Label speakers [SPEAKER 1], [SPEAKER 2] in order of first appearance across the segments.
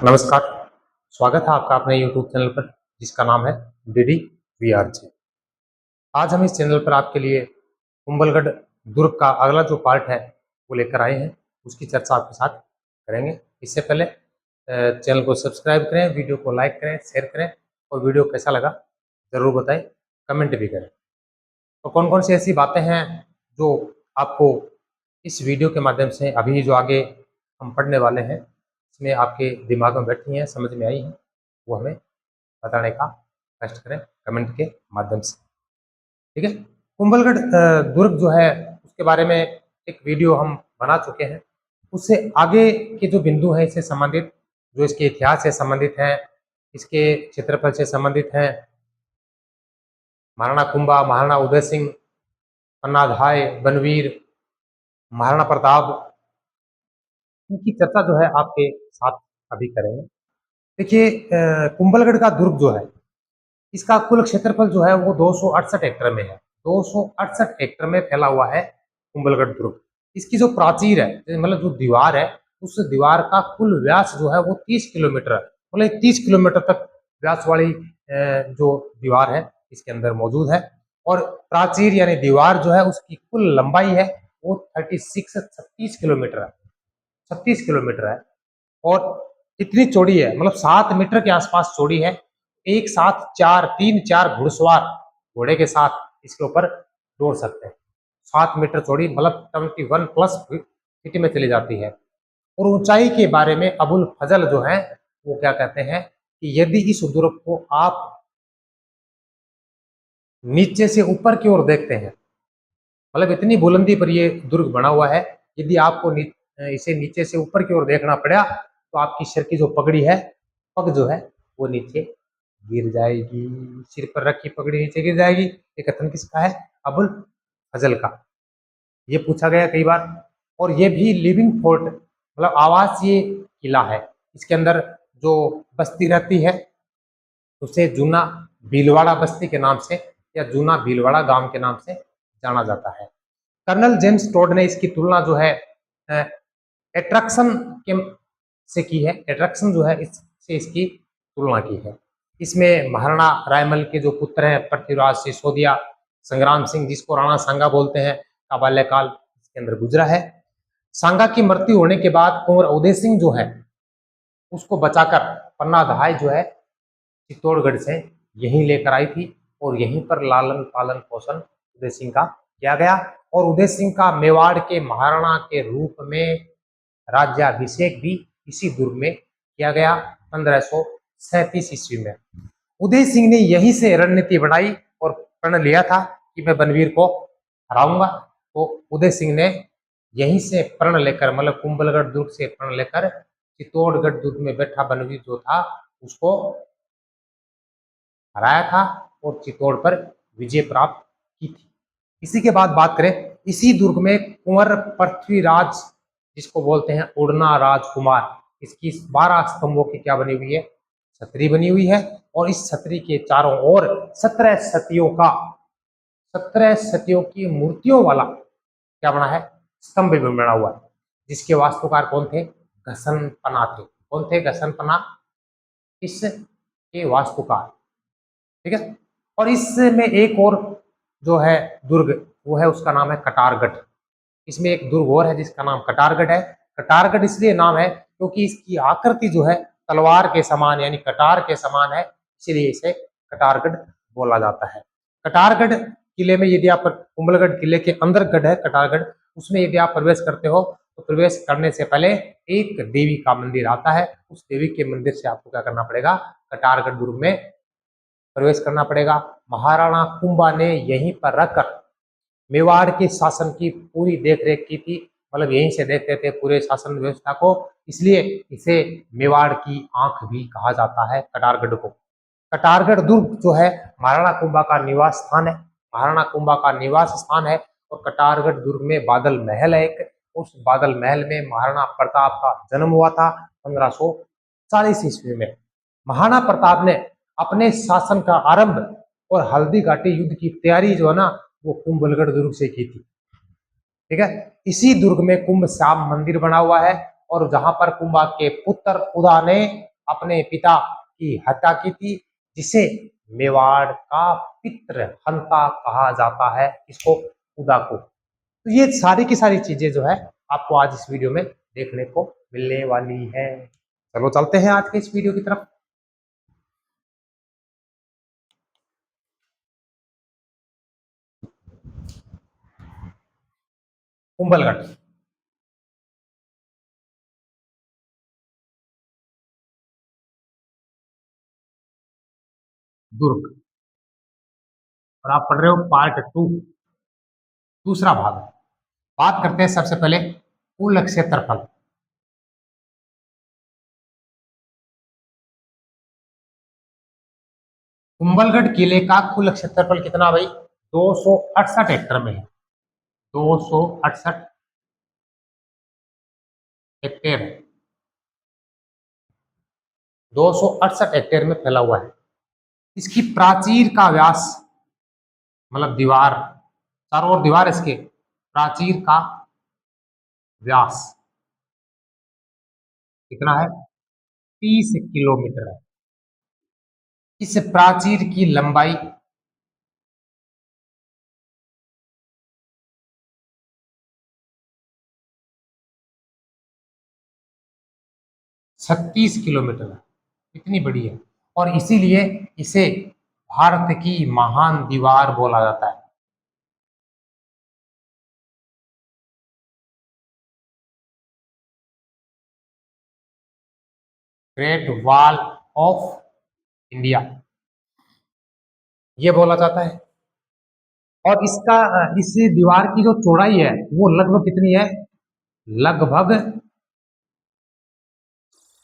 [SPEAKER 1] नमस्कार। स्वागत है आपका अपने YouTube चैनल पर जिसका नाम है डीडी वीआरजे। आज हम इस चैनल पर आपके लिए कुंभलगढ़ दुर्ग का अगला जो पार्ट है वो लेकर आए हैं, उसकी चर्चा आपके साथ करेंगे। इससे पहले चैनल को सब्सक्राइब करें, वीडियो को लाइक करें, शेयर करें और वीडियो कैसा लगा ज़रूर बताएं, कमेंट भी करें। तो कौन कौन सी ऐसी बातें हैं जो आपको इस वीडियो के माध्यम से अभी जो आगे हम पढ़ने वाले हैं इसमें आपके दिमाग में बैठी हैं, समझ में आई हैं, वो हमें बताने का कष्ट करें कमेंट के माध्यम से। ठीक है, कुंभलगढ़ दुर्ग जो है उसके बारे में एक वीडियो हम बना चुके हैं। उससे आगे के जो बिंदु हैं इससे संबंधित, जो इसके इतिहास से संबंधित हैं, इसके क्षेत्रफल से संबंधित हैं, महाराणा कुंभा, महाराणा उदय सिंह, पन्नाधाय, बनवीर, महाराणा प्रताप, इनकी चर्चा जो है आपके साथ अभी करेंगे। देखिए, कुंभलगढ़ का दुर्ग जो है इसका कुल क्षेत्रफल जो है वो 268 हेक्टेयर में है। 268 हेक्टेयर में फैला हुआ है कुंभलगढ़ दुर्ग। इसकी जो प्राचीर है, मतलब जो दीवार है, उस दीवार का कुल व्यास जो है वो 30 किलोमीटर है। मतलब 30 किलोमीटर तक व्यास वाली जो दीवार है इसके अंदर मौजूद है। और प्राचीर यानी दीवार जो है उसकी कुल लंबाई है वो 36 किलोमीटर है, 36 किलोमीटर है। और इतनी चौड़ी है, मतलब 7 मीटर के आसपास चौड़ी है। एक साथ तीन चार घुड़सवार घोड़े के साथ इसके ऊपर दौड़ सकते हैं। 7 मीटर चौड़ी, मतलब 71 प्लस फीट में चली जाती है। और ऊंचाई के बारे में अबुल फजल जो है वो क्या कहते हैं कि यदि इस दुर्ग को आप नीचे से ऊपर की ओर देखते हैं, मतलब इतनी बुलंदी पर ये दुर्ग बना हुआ है, यदि आपको इसे नीचे से ऊपर की ओर देखना पड़ा तो आपकी सिर की जो पगड़ी है, पग जो है वो नीचे गिर जाएगी। सिर पर रखी पगड़ी नीचे गिर जाएगी। ये कथन किसका है? अबुल फजल का। ये पूछा गया कई बार। और ये भी लिविंग फोर्ट, मतलब आवासीय किला है। इसके अंदर जो बस्ती रहती है उसे जूना भीलवाड़ा बस्ती के नाम से या जूना भीलवाड़ा गांव के नाम से जाना जाता है। कर्नल जेम्स टोड ने इसकी तुलना जो है एट्रैक्शन के से की है। एट्रैक्शन जो है इससे इसकी तुलना की है। इसमें महाराणा रायमल के जो पुत्र हैं पृथ्वीराज सिसोदिया, संग्राम सिंह जिसको राणा सांगा बोलते हैं, का बाल्यकाल इसके अंदर गुजरा है। सांगा की मृत्यु होने के बाद कुंवर उदय सिंह जो है उसको बचाकर पन्नाधाय जो है चित्तौड़गढ़ से यहीं लेकर आई थी और यहीं पर लालन पालन पोषण उदय सिंह का किया गया। और उदय सिंह का मेवाड़ के महाराणा के रूप में राज्याभिषेक भी इसी दुर्ग में किया गया 1537 ईस्वी में। उदय सिंह ने यहीं से रणनीति बनाई और प्रण लिया था कि मैं बनवीर को हराऊंगा। तो उदय सिंह ने यहीं से प्रण लेकर, मतलब कुंभलगढ़ दुर्ग से प्रण लेकर चित्तौड़गढ़ दुर्ग में बैठा बनवीर जो था उसको हराया था और चित्तौड़ पर विजय प्राप्त की थी। इसी के बाद बात करें, इसी दुर्ग में कुंवर पृथ्वीराज जिसको बोलते हैं उड़ना राजकुमार, इसकी 12 स्तंभों की क्या बनी हुई है? छतरी बनी हुई है। और इस छतरी के चारों ओर 17 सतियों की मूर्तियों वाला क्या बना है? स्तंभ भी बना हुआ है, जिसके वास्तुकार कौन थे? घसनपना थे। कौन थे? घसनपना इसके वास्तुकार। ठीक है। और इसमें एक और जो है दुर्ग वो है, उसका नाम है कटारगढ़। इसमें एक दुर्ग और है जिसका नाम कटारगढ़ है। कटारगढ़ इसलिए नाम है क्योंकि इसकी आकृति जो है तलवार के समान यानी कटार के समान है, इसीलिए इसे कटारगढ़ बोला जाता है। कटारगढ़ किले में यदि आप, कुंभलगढ़ किले के अंदर गढ़ है कटारगढ़, उसमें यदि आप प्रवेश करते हो तो प्रवेश करने से पहले एक देवी का मंदिर आता है। उस देवी के मंदिर से आपको क्या करना पड़ेगा? कटारगढ़ दुर्ग में प्रवेश करना पड़ेगा। महाराणा कुंभा ने यहीं पर रखकर मेवाड़ के शासन की पूरी देखरेख की थी, मतलब यहीं से देखते थे पूरे शासन व्यवस्था को, इसलिए इसे मेवाड़ की आंख भी कहा जाता है कटारगढ़ को। कटारगढ़ दुर्ग जो है महाराणा कुंभा का निवास स्थान है, महाराणा कुंभा का निवास स्थान है। और कटारगढ़ दुर्ग में बादल महल है एक, उस बादल महल में महाराणा प्रताप का जन्म हुआ था 1540 ईस्वी में। महाराणा प्रताप ने अपने शासन का आरंभ और हल्दी घाटी युद्ध की तैयारी जो है ना वो कुंभलगढ़ दुर्ग से की थी। ठीक है। इसी दुर्ग में कुंभ श्याम मंदिर बना हुआ है और जहां पर कुंभा के पुत्र उदा ने अपने पिता की हत्या की थी, जिसे मेवाड़ का पितृ हंता कहा जाता है, इसको उदा को। तो ये सारी की सारी चीजें जो है आपको आज इस वीडियो में देखने को मिलने वाली है। चलो चलते हैं आज के इस वीडियो की तरफ। कुंभलगढ़। दुर्ग। और आप पढ़ रहे हो पार्ट 2, दूसरा भाग। बात करते हैं सबसे पहले कुल क्षेत्रफल। कुंभलगढ़ किले का कुल क्षेत्रफल कितना भाई? 268 हेक्टर में है। 268 हेक्टेयर। 268 हेक्टेयर में फैला हुआ है। इसकी प्राचीर का व्यास, मतलब दीवार, चारों ओर दीवार, इसके प्राचीर का व्यास कितना है? 30 किलोमीटर है। इस प्राचीर की लंबाई 36 किलोमीटर है। इतनी बड़ी है, और इसीलिए इसे भारत की महान दीवार बोला जाता है। ग्रेट वॉल ऑफ इंडिया ये बोला जाता है। और इसका इस दीवार की जो चौड़ाई है वो लगभग कितनी है? लगभग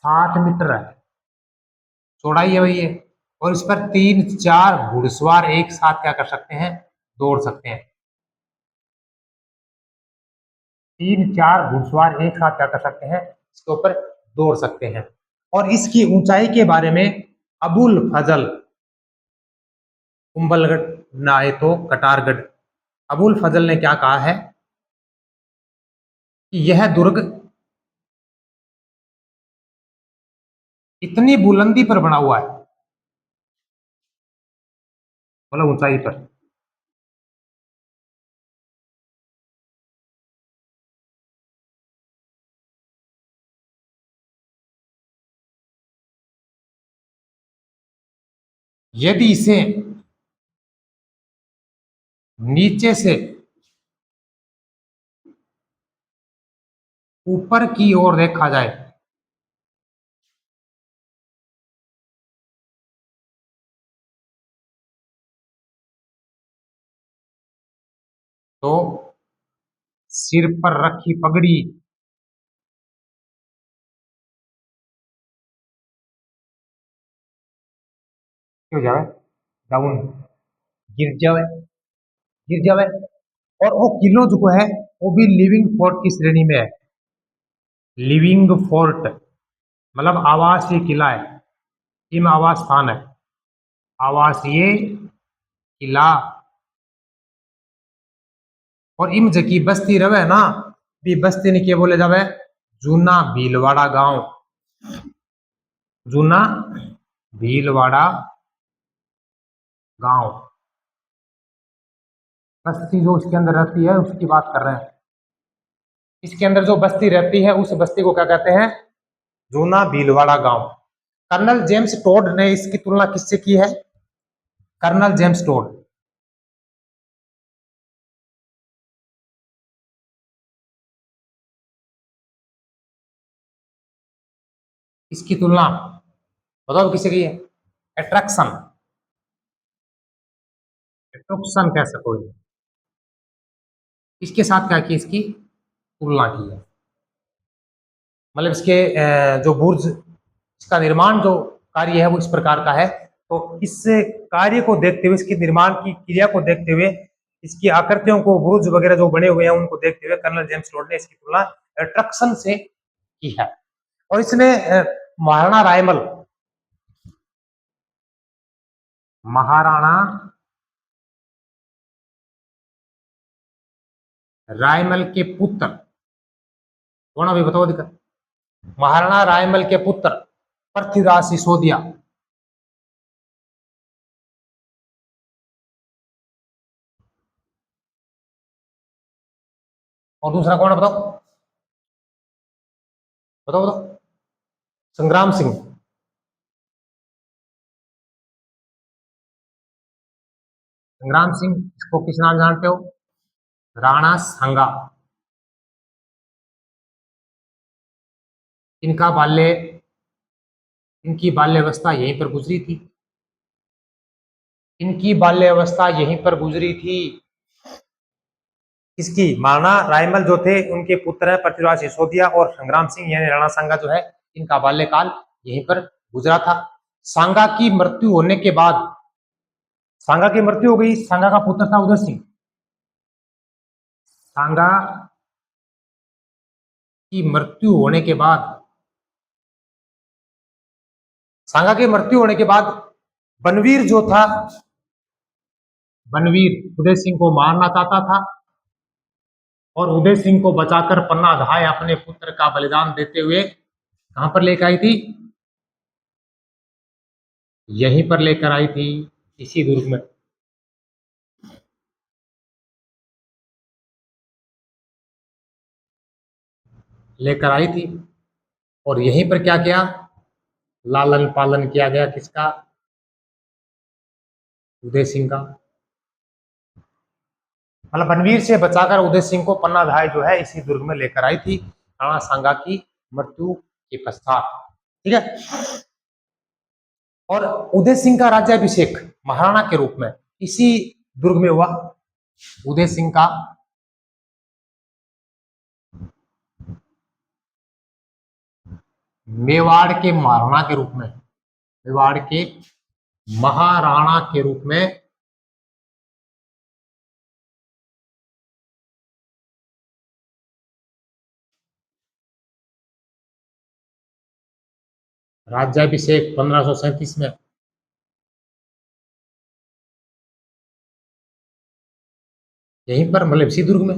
[SPEAKER 1] 60 मीटर है, चौड़ाई है भाई ये। और इस पर 3-4 घुड़सवार एक साथ क्या कर सकते हैं? दौड़ सकते हैं। 3-4 घुड़सवार एक साथ क्या कर सकते हैं? इसके ऊपर दौड़ सकते हैं। और इसकी ऊंचाई के बारे में अबुल फजल, कुंभलगढ़ ना आए तो कटारगढ़, अबुल फजल ने क्या कहा है कि यह दुर्ग इतनी बुलंदी पर बना हुआ है, मतलब ऊंचाई पर। यदि इसे नीचे से ऊपर की ओर देखा जाए तो सिर पर रखी पगड़ी क्यों जाए? डाउन, गिर जाए, गिर जाए। और वो किलो जो है वो भी लिविंग फोर्ट की श्रेणी में है। लिविंग फोर्ट मतलब आवासीय किला है, इम आवास स्थान है, आवासीय किला। और इम जकी बस्ती रवे ना, भी बस्ती ने क्या बोले जावे? जूना भीलवाड़ा गांव। जूना भीलवाड़ा गांव, बस्ती जो इसके अंदर रहती है उसकी बात कर रहे हैं। इसके अंदर जो बस्ती रहती है उस बस्ती को क्या कहते हैं? जूना भीलवाड़ा गांव। कर्नल जेम्स टोड ने इसकी तुलना किससे की है? Colonel James Tod. इसकी तुलना बताओ किससे की है? एट्रैक्शन, एट्रैक्शन कह सको। इसके साथ क्या की? इसकी तुलना की है। मतलब इसके जो बुर्ज, इसका निर्माण जो कार्य है वो इस प्रकार का है। तो इस कार्य को देखते हुए, इसके निर्माण की क्रिया को देखते हुए, इसकी आकृतियों को, बुर्ज वगैरह जो बने हुए हैं उनको देखते हुए कर्नल जेम्स टोड ने इसकी तुलना एट्रैक्शन से की है। और इसने महाराणा रायमल, महाराणा रायमल के पुत्र कौन? अभी बताओ दिक्कत। महाराणा रायमल के पुत्र पृथ्वीराज सिसोदिया। और दूसरा कौन है बताओ, बताओ बताओ। संग्राम सिंह। संग्राम सिंह, इसको किस नाम जानते हो? राणा सांगा। इनका बाल्य इनकी बाल्यावस्था यहीं पर गुजरी थी। इनकी बाल्यावस्था यहीं पर गुजरी थी। इसकी महाराणा रायमल जो थे उनके पुत्र है पृथ्वीराज सिसोदिया, और संग्राम सिंह यानी राणा सांगा जो है इनका बाल्यकाल यहीं पर गुजरा था। सांगा की मृत्यु होने के बाद, सांगा की मृत्यु हो गई, सांगा का पुत्र था उदय सिंह। सांगा की मृत्यु होने के बाद, सांगा की मृत्यु होने के बाद बनवीर जो था, बनवीर उदय सिंह को मारना चाहता था, और उदय सिंह को बचाकर पन्ना धाय अपने पुत्र का बलिदान देते हुए कहां पर लेकर आई थी? यहीं पर लेकर आई थी, इसी दुर्ग में। लेकर आई थी, और यहीं पर क्या किया? लालन पालन किया गया किसका? उदय सिंह का। मतलब बनवीर से बचाकर उदय सिंह को पन्ना धाय जो है इसी दुर्ग में लेकर आई थी राणा सांगा की मृत्यु के पश्चात। ठीक है। और उदय सिंह का राज्याभिषेक महाराणा के रूप में इसी दुर्ग में हुआ। उदय सिंह का मेवाड़ के महाराणा के रूप में, मेवाड़ के महाराणा के रूप में राज्याभिषेक 1537 में। यहीं पर मतलब इसी दुर्ग में।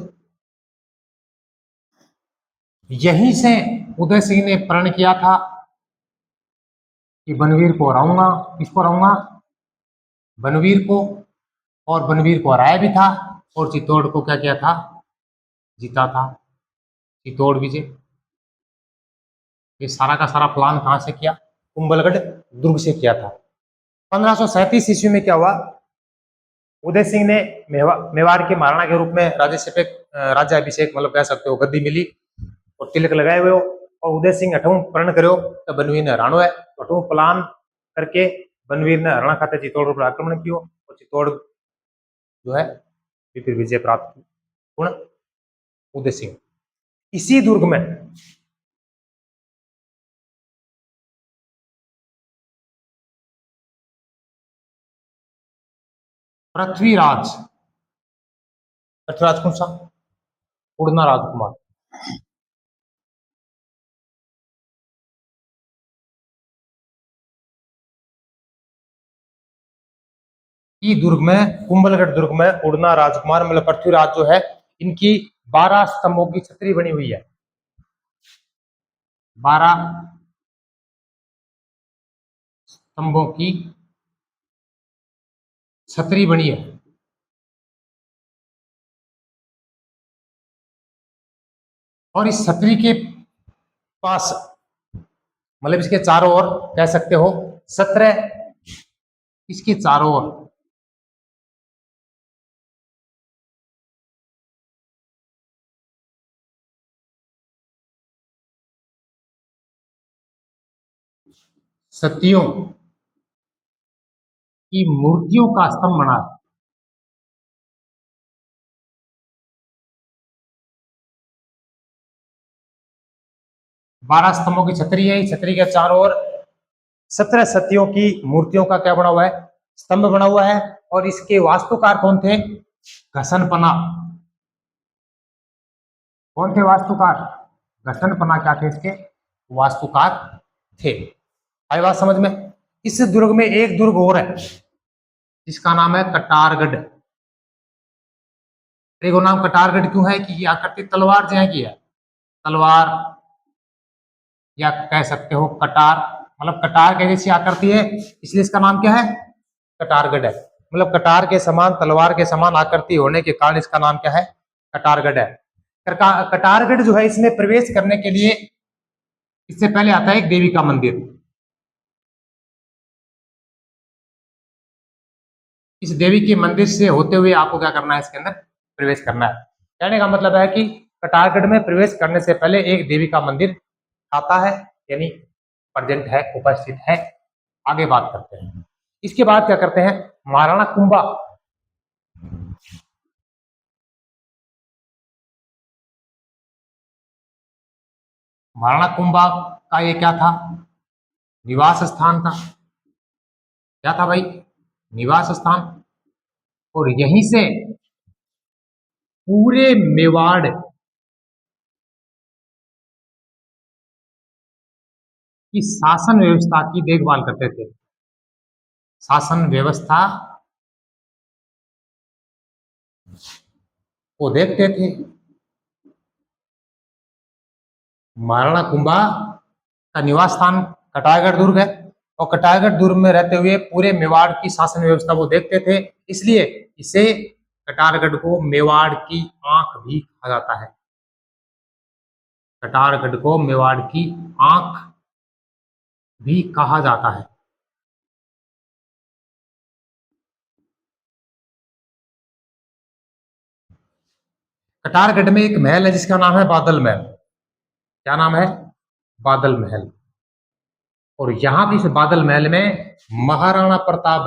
[SPEAKER 1] यहीं से उदय सिंह ने प्रण किया था कि बनवीर को हराऊंगा। किसको हराऊंगा? बनवीर को। और बनवीर को हराया भी था, और चित्तौड़ को क्या किया था? जीता था। चित्तौड़ विजय। ये सारा का सारा प्लान कहां से किया? कुंभलगढ़ दुर्ग से किया था। 1537 ईस्वी में क्या हुआ? उदय सिंह ने मेवाड़ के महाराणा के रूप में राज्याभिषेक मतलब कह सकते हो गद्दी मिली, और तिलक लगाए हुए हो, और उदय सिंह अठों प्रण करो तो बनवीर ने हरानो है। अठों प्लान करके बनवीर ने हरणा खाते चित्तौड़ पर आक्रमण किया, और चित्तौड़ जो है फिर विजय प्राप्त की। कौन? उदय सिंह। इसी दुर्ग में पृथ्वीराज, पृथ्वीराज कौन सा? उड़ना राजकुमार। ई दुर्ग में, कुंभलगढ़ दुर्ग में उड़ना राजकुमार मतलब पृथ्वीराज जो है, इनकी 12 स्तंभों की छतरी बनी हुई है। 12 स्तंभों की छतरी बनी है। और इस छतरी के पास मतलब इसके चारों ओर कह सकते हो 17, इसके चारों ओर सतियों की मूर्तियों का स्तंभ बना है। 12 स्तंभों की छतरी है। छतरी के चारों ओर 17 सतियों की मूर्तियों का क्या बना हुआ है? स्तंभ बना हुआ है। और इसके वास्तुकार कौन थे? घसनपना। कौन थे वास्तुकार? घसनपना क्या थे इसके? वास्तुकार थे। आई बात समझ में? इस दुर्ग में एक दुर्ग और है जिसका नाम है कटारगढ़। देखो नाम कटारगढ़ क्यों है? कि ये आकृति तलवार जैसी की है। तलवार, या कह सकते हो कटार, मतलब कटार के जैसी आकृति है, इसलिए इसका नाम क्या है, कटारगढ़ है। मतलब कटार के समान, तलवार के समान आकृति होने के कारण इसका नाम क्या है, कटारगढ़ है। कटारगढ़ जो है, इसमें प्रवेश करने के लिए इससे पहले आता है एक देवी का मंदिर। इस देवी के मंदिर से होते हुए आपको क्या करना है, इसके अंदर प्रवेश करना है। कहने का मतलब है कि कटारगढ़ में प्रवेश करने से पहले एक देवी का मंदिर आता है, यानी प्रेजेंट है, उपस्थित है। आगे बात करते हैं। इसके बाद क्या करते हैं, महाराणा कुंभा। महाराणा कुंभा का ये क्या था, निवास स्थान था। क्या था भाई, निवास स्थान। और यहीं से पूरे मेवाड़ की शासन व्यवस्था की देखभाल करते थे। शासन व्यवस्था को देखते थे। महाराणा कुंभा का निवास स्थान कटारगढ़ दुर्ग है, और कटारगढ़ दुर्ग में रहते हुए पूरे मेवाड़ की शासन व्यवस्था को देखते थे, इसलिए इसे कटारगढ़ को मेवाड़ की आंख भी कहा जाता है। कटारगढ़ को मेवाड़ की आंख भी कहा जाता है। कटारगढ़ में एक महल है जिसका नाम है बादल महल। क्या नाम है, बादल महल। और यहां भी इस बादल महल में महाराणा प्रताप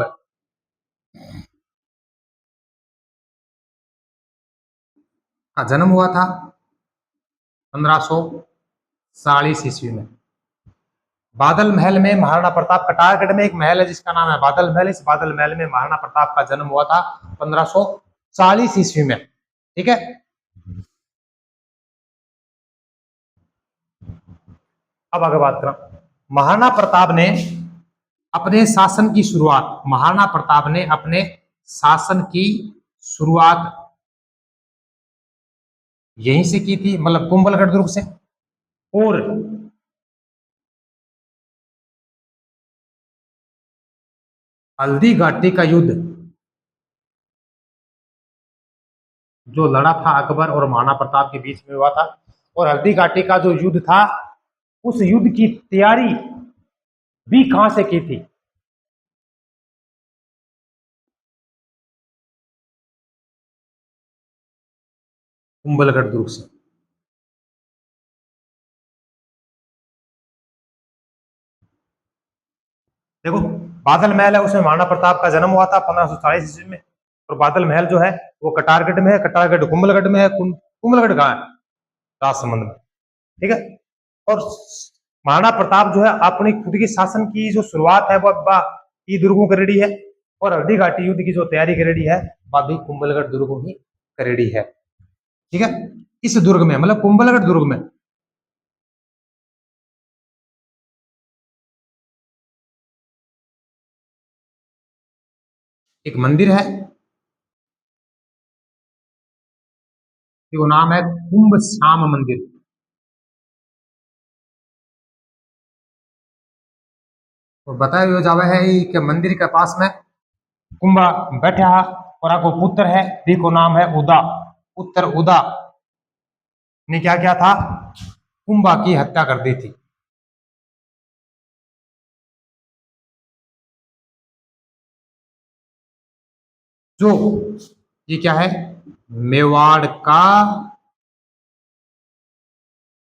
[SPEAKER 1] का जन्म हुआ था 1540 ईस्वी में। बादल महल में महाराणा प्रताप, कटारगढ़ में एक महल है जिसका नाम है बादल महल। इस बादल महल में महाराणा प्रताप का जन्म हुआ था 1540 ईस्वी में। ठीक है। अब आगे बात करें, महाराणा प्रताप ने अपने शासन की शुरुआत, महाराणा प्रताप ने अपने शासन की शुरुआत यहीं से की थी, मतलब कुंभलगढ़ दुर्ग से। और हल्दी घाटी का युद्ध जो लड़ा था अकबर और महाराणा प्रताप के बीच में हुआ था, और हल्दी घाटी का जो युद्ध था, उस युद्ध की तैयारी भी कहां से की थी, कुंभलगढ़ दुर्ग से। देखो, बादल महल है, उसमें महाराणा प्रताप का जन्म हुआ था 1540 ईस्वी में। और बादल महल जो है वो कटारगढ़ में है। कटारगढ़ कुंभलगढ़ में है। कुंभलगढ़ कहाँ है, राजसमंद में। ठीक है। और महाराणा प्रताप जो है अपनी खुद की शासन की जो शुरुआत है वह ई दुर्गों करेड़ी है, और हल्दी घाटी युद्ध की जो तैयारी करेड़ी है वह भी कुंभलगढ़ दुर्गों ही करेड़ी है। ठीक है। इस दुर्ग में, मतलब कुंभलगढ़ दुर्ग में एक मंदिर है, जो नाम है कुंभ श्याम मंदिर। तो बताया हुआ जावा है कि मंदिर के पास में कुंभा बैठा, और आपको पुत्र है, भी को नाम है उदा। पुत्र उदा ने क्या किया था, कुंभा की हत्या कर दी थी। जो ये क्या है, मेवाड़ का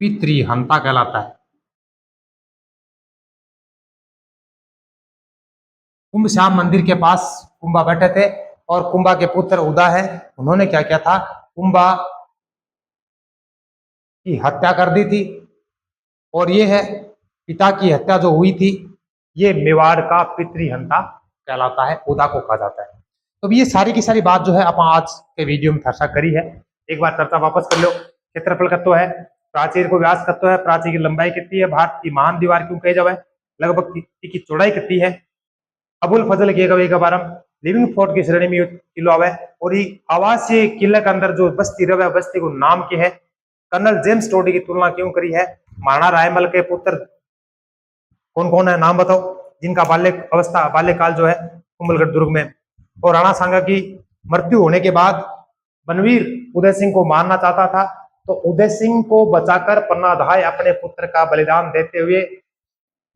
[SPEAKER 1] पितृहंता कहलाता है। कुंभ श्याम मंदिर के पास कुंभा बैठे थे, और कुंभा के पुत्र उदा है, उन्होंने क्या किया था, कुंभा की हत्या कर दी थी। और ये है, पिता की हत्या जो हुई थी, ये मेवाड़ का पितृहंता कहलाता है, उदा को कहा जाता है। तो ये सारी की सारी बात जो है अपन आज के वीडियो में चर्चा करी है। एक बार चर्चा वापस कर लो। क्षेत्रफल कत्तो है, प्राचीर को व्यास कत्तो है, प्राचीर की लंबाई कितनी है, भारत की महान दीवार क्यों कही जावे, लगभग की चौड़ाई कितनी है, अबुल फजल के गवे का बारम लिविंग फोर्ट की श्रेणी में किलो आवे, और ये आवासीय किले के अंदर जो बस्ती रवे, बस्ती को नाम के है, कर्नल जेम्स टोडी की तुलना क्यों करी है, महाराणा रायमल के पुत्र कौन कौन है, नाम बताओ जिनका बाल्यकाल जो है कुंभलगढ़ दुर्ग में। और राणा सांगा की मृत्यु होने के बाद बनवीर उदय सिंह को मारना चाहता था, तो उदय सिंह को बचाकर पन्नाधाय अपने पुत्र का बलिदान देते हुए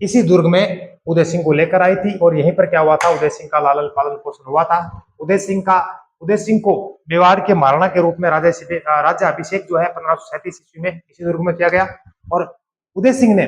[SPEAKER 1] इसी दुर्ग में उदय सिंह को लेकर आई थी। और यहीं पर क्या हुआ था, उदय सिंह का लालन पालन पोषण हुआ था। उदय सिंह को मेवाड़ के महाराणा के रूप में राज्याभिषेक जो है 1537 ईस्वी में इसी दुर्ग में किया गया। और उदय सिंह ने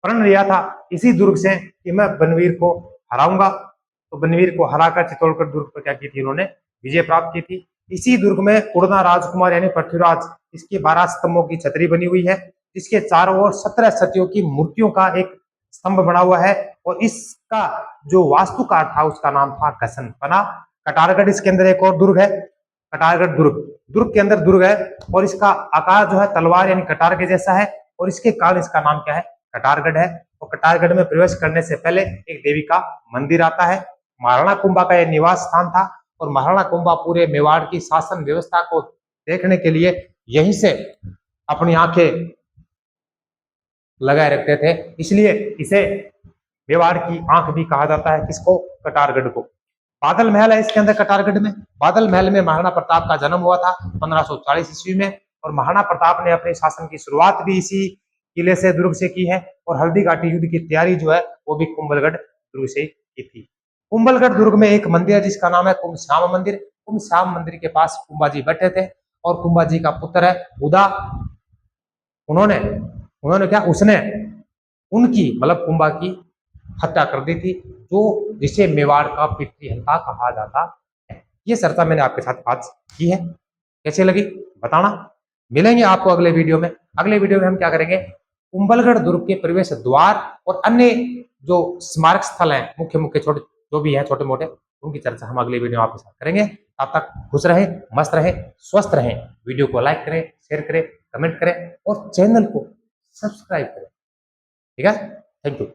[SPEAKER 1] प्रण लिया था इसी दुर्ग से कि मैं बनवीर को हराऊंगा। तो बनवीर को हराकर चित्तौड़गढ़ दुर्ग पर क्या की थी, उन्होंने विजय प्राप्त की थी। इसी दुर्ग में उड़ना राजकुमार यानी पृथ्वीराज, इसकी 12 स्तंभों की छतरी बनी हुई है, जिसके चारों ओर 17 सतियों की मूर्तियों का एक स्तंभ बना हुआ है। और इसका जो वास्तुकार था उसका नाम था घसनपना। कटारगढ़ इसके अंदर एक और दुर्ग है, कटारगढ़ दुर्ग के अंदर दुर्ग है, और इसका आकार जो है तलवार यानी कटार के जैसा है, और इसके कारण इसका नाम क्या है, कटारगढ़ है। और कटारगढ़ में प्रवेश करने से पहले एक देवी का मंदिर आता है। महाराणा कुंभा का यह निवास स्थान था, और महाराणा कुंभा पूरे मेवाड़ की शासन व्यवस्था को देखने के लिए यहीं से अपनी आंखें लगाए रखते थे, इसलिए इसे मेवाड़ की आंख भी कहा जाता है। किसको, कटारगढ़ को। बादल महल है इसके अंदर कटारगढ़ में। बादल महल में महाराणा प्रताप का जन्म हुआ था 1540 ईस्वी में, और महाराणा प्रताप ने अपने शासन की शुरुआत भी इसी किले से, दुर्ग से की है। और हल्दी घाटी युद्ध की तैयारी जो है वो भी कुंभलगढ़ दुर्ग से की थी। कुंभलगढ़ दुर्ग में एक मंदिर है जिसका नाम है कुंभश्याम मंदिर। कुंभश्याम मंदिर के पास कुंभाजी बैठे थे, और कुंभाजी का पुत्र है उदा, उन्होंने क्या, उसने उनकी मतलब कुंभा की हत्या कर दी थी, जो जिसे मेवाड़ का पितृहंता कहा जाता है। ये चर्चा मैंने आपके साथ आज की है, कैसे लगी बताना। मिलेंगे आपको अगले वीडियो में। अगले वीडियो में हम क्या करेंगे, कुंभलगढ़ दुर्ग के प्रवेश द्वार और अन्य जो स्मारक स्थल हैं, मुख्य छोटे जो भी है छोटे मोटे, उनकी चर्चा हम अगले वीडियो में आपके साथ करेंगे। तब तक खुश रहे, मस्त रहे, स्वस्थ रहें। वीडियो को लाइक करें, शेयर करें, कमेंट करें और चैनल को सब्सक्राइब करें। ठीक है, थैंक यू।